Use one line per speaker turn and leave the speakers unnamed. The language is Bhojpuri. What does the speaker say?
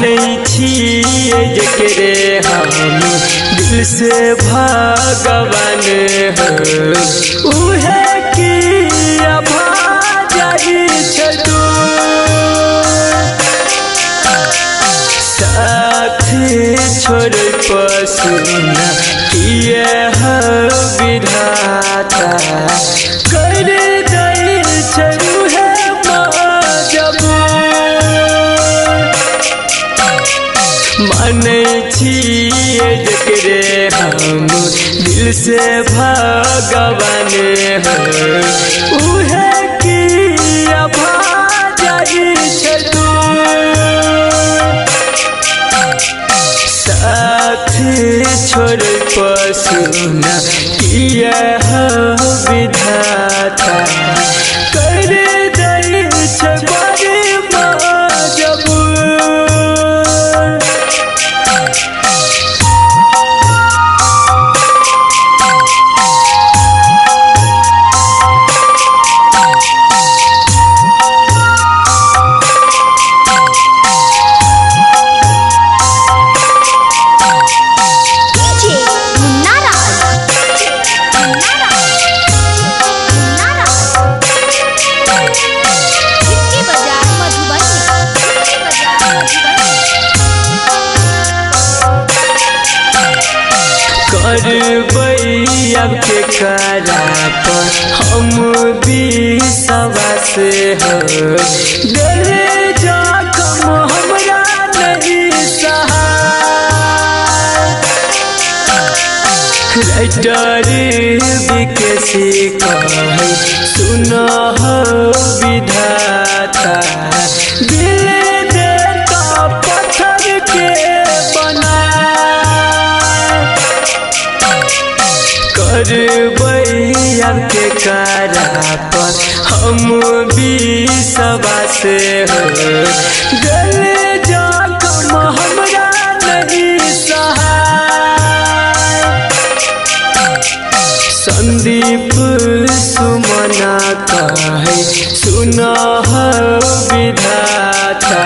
मानै छियै जकरे हम दिल से भगवान उहे की अभाजाई छू साथ छोड़ पसुना किए विधाता कर दई छू है मानै छियै जकरे हम दिल से भगवान उहे की अभाजाई छू साथ छोड़ पसुना किए विधाता कर दई छै बड़ी अब के करा पर हम विश्वास दिल जखम हमरा नहीं सहाय विकेसी कहे सुन विधाता दिल देता पत्थर के बना अब के करा पर हम विश्वास दिल जखम हमरा नहीं सहाय संदीप सुमना कहे सुन विधाता